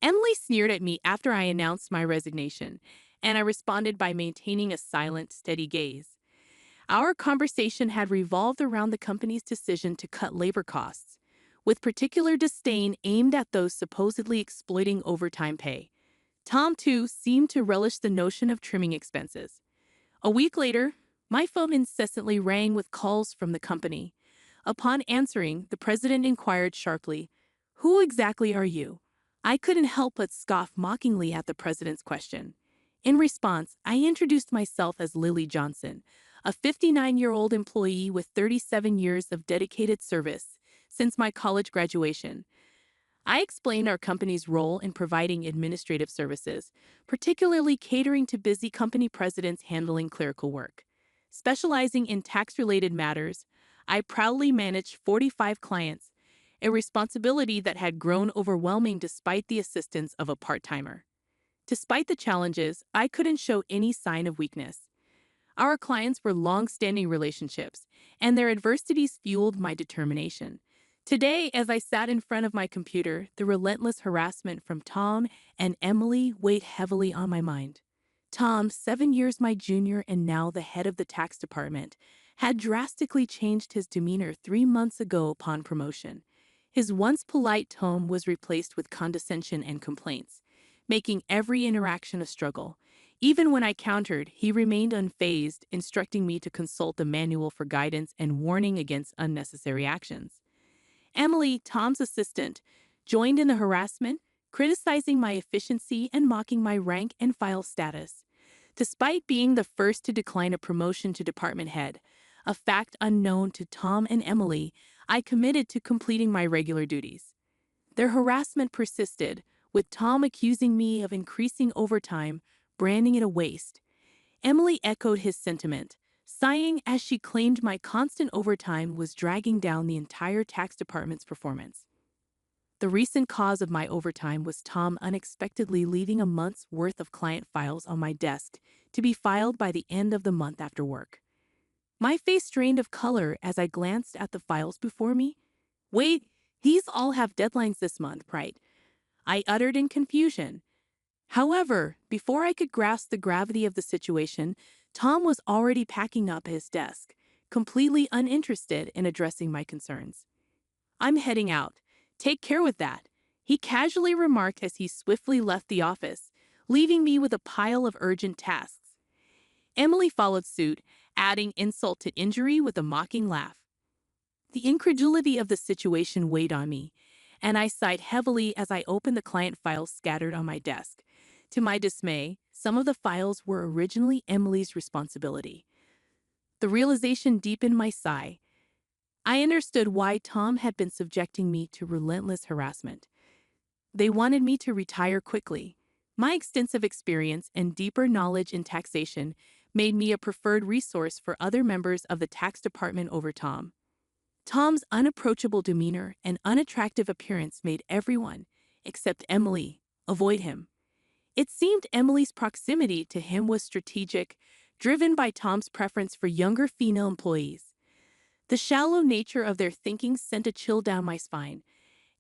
Emily sneered at me after I announced my resignation, and I responded by maintaining a silent, steady gaze. Our conversation had revolved around the company's decision to cut labor costs, with particular disdain aimed at those supposedly exploiting overtime pay. Tom, too, seemed to relish the notion of trimming expenses. A week later, my phone incessantly rang with calls from the company. Upon answering, the president inquired sharply, "Who exactly are you?" I couldn't help but scoff mockingly at the president's question. In response, I introduced myself as Lily Johnson, a 59-year-old employee with 37 years of dedicated service since my college graduation. I explained our company's role in providing administrative services, particularly catering to busy company presidents handling clerical work. Specializing in tax-related matters, I proudly managed 45 clients, a responsibility that had grown overwhelming despite the assistance of a part-timer. Despite the challenges, I couldn't show any sign of weakness. Our clients were long-standing relationships, and their adversities fueled my determination. Today, as I sat in front of my computer, the relentless harassment from Tom and Emily weighed heavily on my mind. Tom, 7 years my junior and now the head of the tax department, had drastically changed his demeanor 3 months ago upon promotion. His once polite tone was replaced with condescension and complaints, making every interaction a struggle. Even when I countered, he remained unfazed, instructing me to consult the manual for guidance and warning against unnecessary actions. Emily, Tom's assistant, joined in the harassment, criticizing my efficiency and mocking my rank and file status. Despite being the first to decline a promotion to department head, a fact unknown to Tom and Emily, I committed to completing my regular duties. Their harassment persisted, with Tom accusing me of increasing overtime, branding it a waste. Emily echoed his sentiment, sighing as she claimed my constant overtime was dragging down the entire tax department's performance. The recent cause of my overtime was Tom unexpectedly leaving a month's worth of client files on my desk to be filed by the end of the month after work. My face drained of color as I glanced at the files before me. "Wait, these all have deadlines this month, right?" I uttered in confusion. However, before I could grasp the gravity of the situation, Tom was already packing up his desk, completely uninterested in addressing my concerns. "I'm heading out. Take care with that," he casually remarked as he swiftly left the office, leaving me with a pile of urgent tasks. Emily followed suit, adding insult to injury with a mocking laugh. The incredulity of the situation weighed on me, and I sighed heavily as I opened the client files scattered on my desk. To my dismay, some of the files were originally Emily's responsibility. The realization deepened my sigh. I understood why Tom had been subjecting me to relentless harassment. They wanted me to retire quickly. My extensive experience and deeper knowledge in taxation made me a preferred resource for other members of the tax department over Tom. Tom's unapproachable demeanor and unattractive appearance made everyone, except Emily, avoid him. It seemed Emily's proximity to him was strategic, driven by Tom's preference for younger female employees. The shallow nature of their thinking sent a chill down my spine.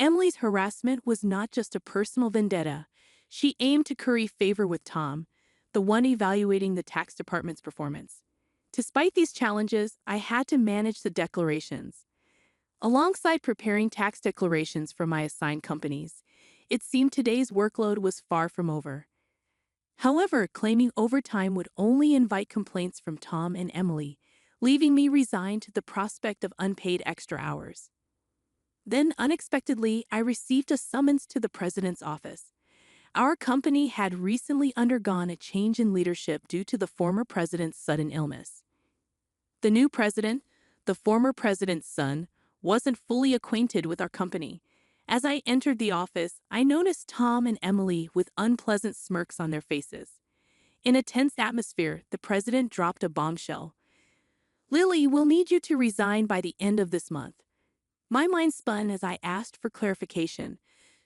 Emily's harassment was not just a personal vendetta. She aimed to curry favor with Tom, the one evaluating the tax department's performance. Despite these challenges, I had to manage the declarations. Alongside preparing tax declarations for my assigned companies, it seemed today's workload was far from over. However, claiming overtime would only invite complaints from Tom and Emily, leaving me resigned to the prospect of unpaid extra hours. Then, unexpectedly, I received a summons to the president's office. Our company had recently undergone a change in leadership due to the former president's sudden illness. The new president, the former president's son, wasn't fully acquainted with our company. As I entered the office, I noticed Tom and Emily with unpleasant smirks on their faces. In a tense atmosphere, the president dropped a bombshell. "Lily, we'll need you to resign by the end of this month." My mind spun as I asked for clarification.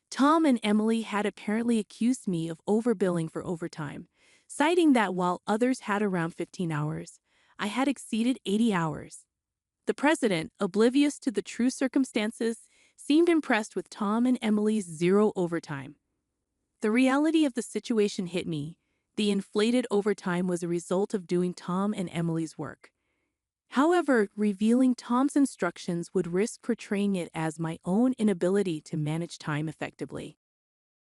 Tom and Emily had apparently accused me of overbilling for overtime, citing that while others had around 15 hours, I had exceeded 80 hours. The president, oblivious to the true circumstances, seemed impressed with Tom and Emily's zero overtime. The reality of the situation hit me. The inflated overtime was a result of doing Tom and Emily's work. However, revealing Tom's instructions would risk portraying it as my own inability to manage time effectively.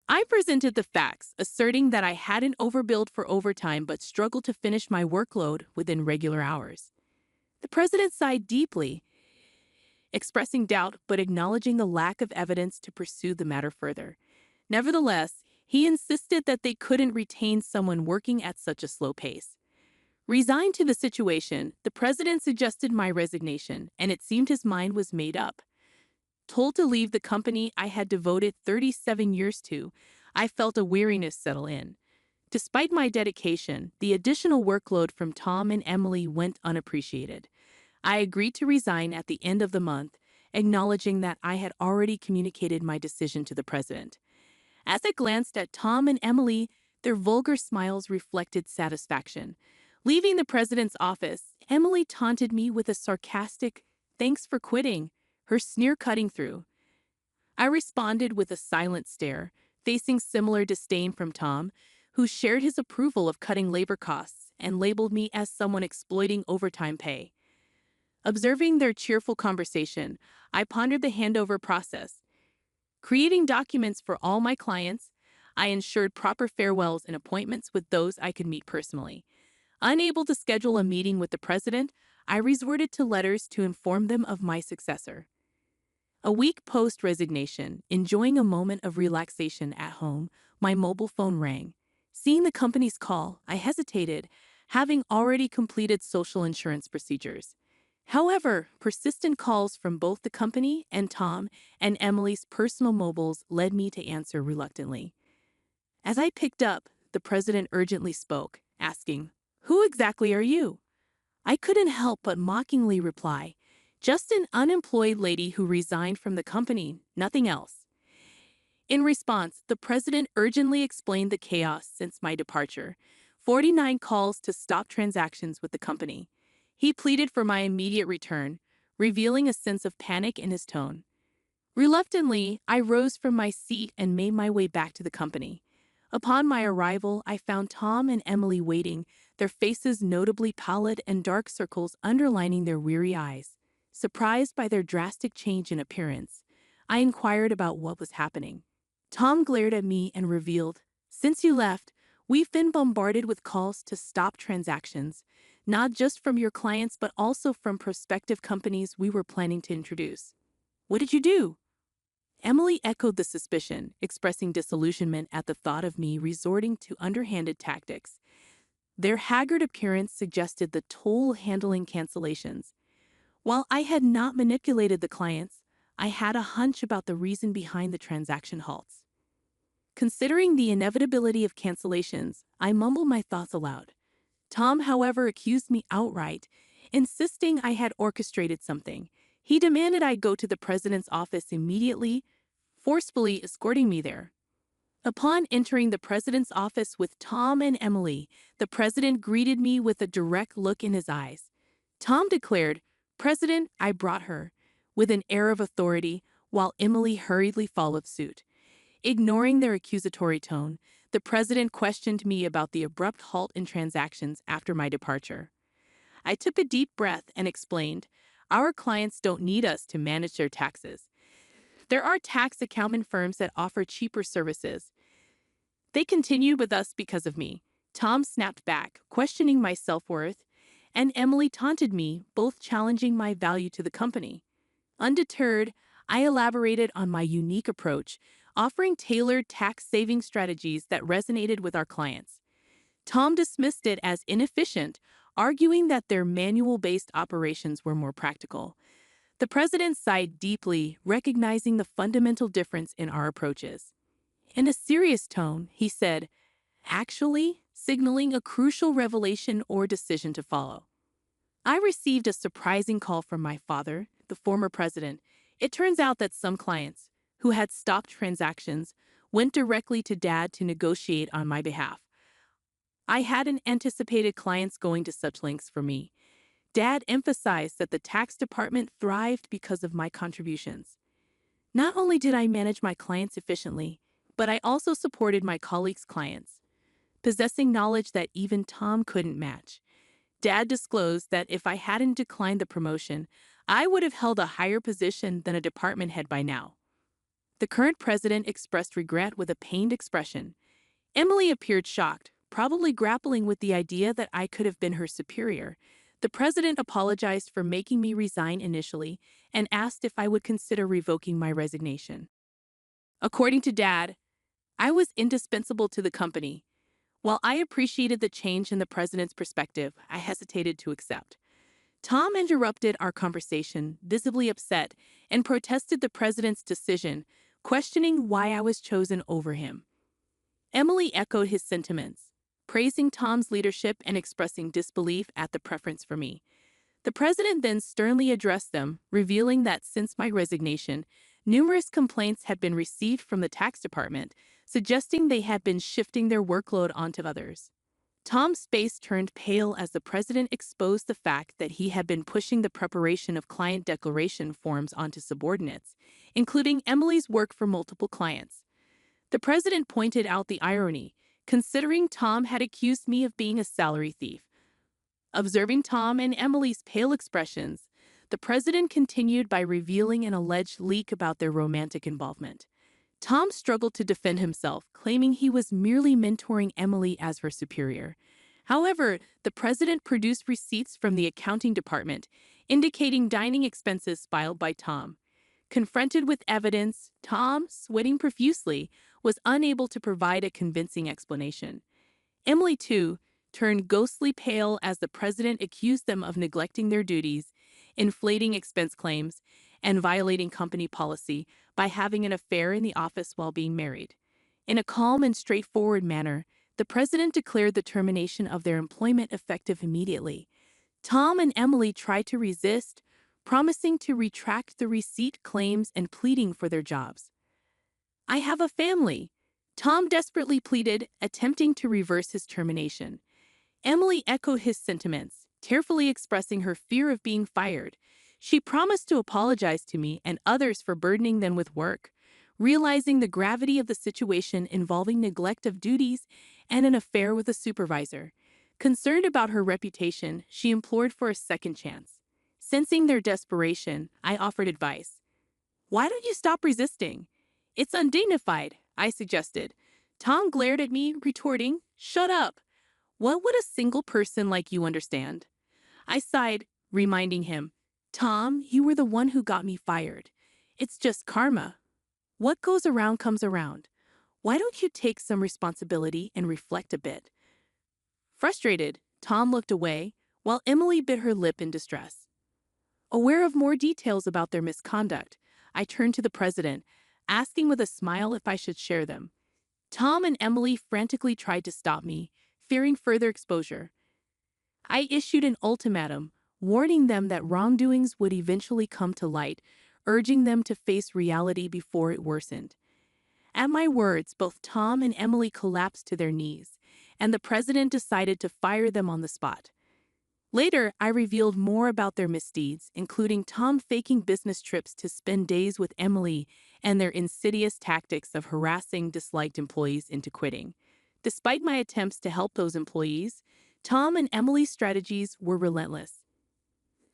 I presented the facts, asserting that I hadn't overbilled for overtime but struggled to finish my workload within regular hours. The president sighed deeply, expressing doubt but acknowledging the lack of evidence to pursue the matter further. Nevertheless, he insisted that they couldn't retain someone working at such a slow pace. Resigned to the situation, the president suggested my resignation, and it seemed his mind was made up. Told to leave the company I had devoted 37 years to, I felt a weariness settle in. Despite my dedication, the additional workload from Tom and Emily went unappreciated. I agreed to resign at the end of the month, acknowledging that I had already communicated my decision to the president. As I glanced at Tom and Emily, their vulgar smiles reflected satisfaction. Leaving the president's office, Emily taunted me with a sarcastic, "Thanks for quitting," her sneer cutting through. I responded with a silent stare, facing similar disdain from Tom, who shared his approval of cutting labor costs and labeled me as someone exploiting overtime pay. Observing their cheerful conversation, I pondered the handover process. Creating documents for all my clients, I ensured proper farewells and appointments with those I could meet personally. Unable to schedule a meeting with the president, I resorted to letters to inform them of my successor. A week post-resignation, enjoying a moment of relaxation at home, my mobile phone rang. Seeing the company's call, I hesitated, having already completed social insurance procedures. However, persistent calls from both the company and Tom and Emily's personal mobiles led me to answer reluctantly. As I picked up, the president urgently spoke, asking, "Who exactly are you?" I couldn't help but mockingly reply, "Just an unemployed lady who resigned from the company, nothing else." In response, the president urgently explained the chaos since my departure, 49 calls to stop transactions with the company. He pleaded for my immediate return, revealing a sense of panic in his tone. Reluctantly, I rose from my seat and made my way back to the company. Upon my arrival, I found Tom and Emily waiting, their faces notably pallid and dark circles underlining their weary eyes. Surprised by their drastic change in appearance, I inquired about what was happening. Tom glared at me and revealed, "Since you left, we've been bombarded with calls to stop transactions, not just from your clients but also from prospective companies we were planning to introduce." "What did you do?" Emily echoed the suspicion, expressing disillusionment at the thought of me resorting to underhanded tactics. Their haggard appearance suggested the toll handling cancellations. While I had not manipulated the clients, I had a hunch about the reason behind the transaction halts. Considering the inevitability of cancellations, I mumbled my thoughts aloud. Tom, however, accused me outright, insisting I had orchestrated something. He demanded I go to the president's office immediately, forcefully escorting me there. Upon entering the president's office with Tom and Emily, the president greeted me with a direct look in his eyes. Tom declared, "President, I brought her," with an air of authority, while Emily hurriedly followed suit. Ignoring their accusatory tone, the president questioned me about the abrupt halt in transactions after my departure. I took a deep breath and explained, "Our clients don't need us to manage their taxes. There are tax accounting firms that offer cheaper services. They continued with us because of me." Tom snapped back, questioning my self-worth, and Emily taunted me, both challenging my value to the company. Undeterred, I elaborated on my unique approach, offering tailored tax-saving strategies that resonated with our clients. Tom dismissed it as inefficient, arguing that their manual-based operations were more practical. The president sighed deeply, recognizing the fundamental difference in our approaches. In a serious tone, he said, "Actually, signaling a crucial revelation or decision to follow." I received a surprising call from my father, the former president. It turns out that some clients, who had stopped transactions, went directly to Dad to negotiate on my behalf. I hadn't anticipated clients going to such lengths for me. Dad emphasized that the tax department thrived because of my contributions. Not only did I manage my clients efficiently, but I also supported my colleagues' clients, possessing knowledge that even Tom couldn't match. Dad disclosed that if I hadn't declined the promotion, I would have held a higher position than a department head by now. The current president expressed regret with a pained expression. Emily appeared shocked, probably grappling with the idea that I could have been her superior. The president apologized for making me resign initially and asked if I would consider revoking my resignation. According to Dad, I was indispensable to the company. While I appreciated the change in the president's perspective, I hesitated to accept. Tom interrupted our conversation, visibly upset, and protested the president's decision, questioning why I was chosen over him. Emily echoed his sentiments, praising Tom's leadership and expressing disbelief at the preference for me. The president then sternly addressed them, revealing that since my resignation, numerous complaints had been received from the tax department, suggesting they had been shifting their workload onto others. Tom's face turned pale as the president exposed the fact that he had been pushing the preparation of client declaration forms onto subordinates, including Emily's work for multiple clients. The president pointed out the irony, considering Tom had accused me of being a salary thief. Observing Tom and Emily's pale expressions, the president continued by revealing an alleged leak about their romantic involvement. Tom struggled to defend himself, claiming he was merely mentoring Emily as her superior. However, the president produced receipts from the accounting department, indicating dining expenses filed by Tom. Confronted with evidence, Tom, sweating profusely, was unable to provide a convincing explanation. Emily, too, turned ghostly pale as the president accused them of neglecting their duties, inflating expense claims, and violating company policy by having an affair in the office while being married. In a calm and straightforward manner, the president declared the termination of their employment effective immediately. Tom and Emily tried to resist, promising to retract the receipt claims and pleading for their jobs. "I have a family," Tom desperately pleaded, attempting to reverse his termination. Emily echoed his sentiments, tearfully expressing her fear of being fired. She promised to apologize to me and others for burdening them with work, realizing the gravity of the situation involving neglect of duties and an affair with a supervisor. Concerned about her reputation, she implored for a second chance. Sensing their desperation, I offered advice. "Why don't you stop resisting? It's undignified," I suggested. Tom glared at me, retorting, "Shut up. What would a single person like you understand?" I sighed, reminding him, "Tom, you were the one who got me fired. It's just karma. What goes around comes around. Why don't you take some responsibility and reflect a bit?" Frustrated, Tom looked away, while Emily bit her lip in distress. Aware of more details about their misconduct, I turned to the president, asking with a smile if I should share them. Tom and Emily frantically tried to stop me, fearing further exposure. I issued an ultimatum, warning them that wrongdoings would eventually come to light, urging them to face reality before it worsened. At my words, both Tom and Emily collapsed to their knees, and the president decided to fire them on the spot. Later, I revealed more about their misdeeds, including Tom faking business trips to spend days with Emily and their insidious tactics of harassing disliked employees into quitting. Despite my attempts to help those employees, Tom and Emily's strategies were relentless.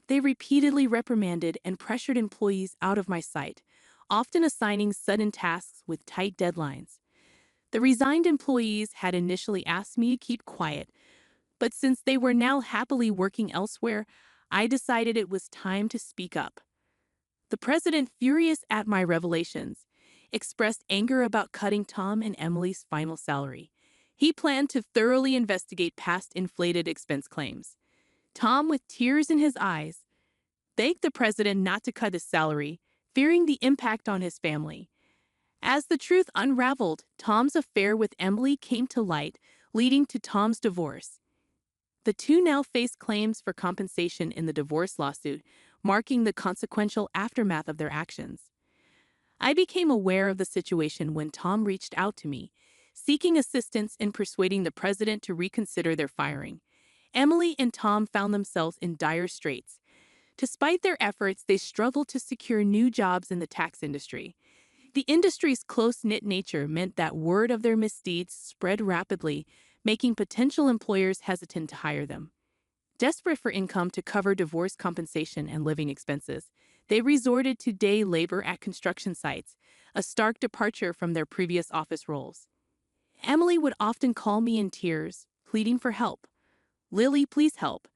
They repeatedly reprimanded and pressured employees out of my sight, often assigning sudden tasks with tight deadlines. The resigned employees had initially asked me to keep quiet, but since they were now happily working elsewhere, I decided it was time to speak up. The president, furious at my revelations, expressed anger about cutting Tom and Emily's final salary. He planned to thoroughly investigate past inflated expense claims. Tom, with tears in his eyes, begged the president not to cut his salary, fearing the impact on his family. As the truth unraveled, Tom's affair with Emily came to light, leading to Tom's divorce. The two now faced claims for compensation in the divorce lawsuit, marking the consequential aftermath of their actions. I became aware of the situation when Tom reached out to me, seeking assistance in persuading the president to reconsider their firing. Emily and Tom found themselves in dire straits. Despite their efforts, they struggled to secure new jobs in the tax industry. The industry's close-knit nature meant that word of their misdeeds spread rapidly, making potential employers hesitant to hire them. Desperate for income to cover divorce compensation and living expenses, they resorted to day labor at construction sites, a stark departure from their previous office roles. Emily would often call me in tears, pleading for help. "Lily, please help.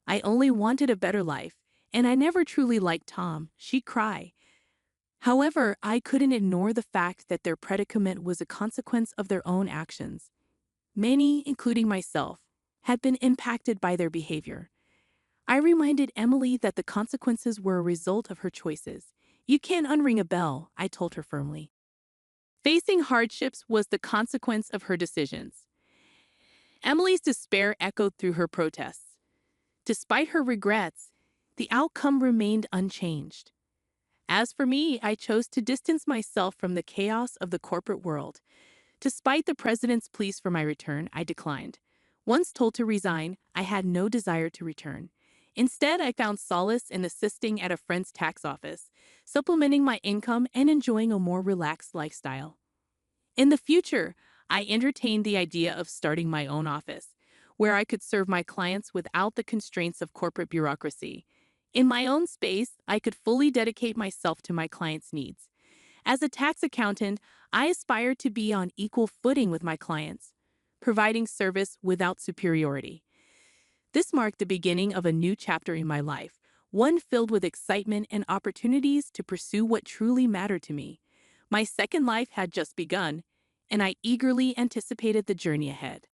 I only wanted a better life, and I never truly liked Tom," she'd cry. However, I couldn't ignore the fact that their predicament was a consequence of their own actions. Many, including myself, had been impacted by their behavior. I reminded Emily that the consequences were a result of her choices. "You can't unring a bell," I told her firmly. Facing hardships was the consequence of her decisions. Emily's despair echoed through her protests. Despite her regrets, the outcome remained unchanged. As for me, I chose to distance myself from the chaos of the corporate world. Despite the president's pleas for my return, I declined. Once told to resign, I had no desire to return. Instead, I found solace in assisting at a friend's tax office, supplementing my income and enjoying a more relaxed lifestyle. In the future, I entertained the idea of starting my own office, where I could serve my clients without the constraints of corporate bureaucracy. In my own space, I could fully dedicate myself to my clients' needs. As a tax accountant, I aspired to be on equal footing with my clients, providing service without superiority. This marked the beginning of a new chapter in my life, one filled with excitement and opportunities to pursue what truly mattered to me. My second life had just begun, and I eagerly anticipated the journey ahead.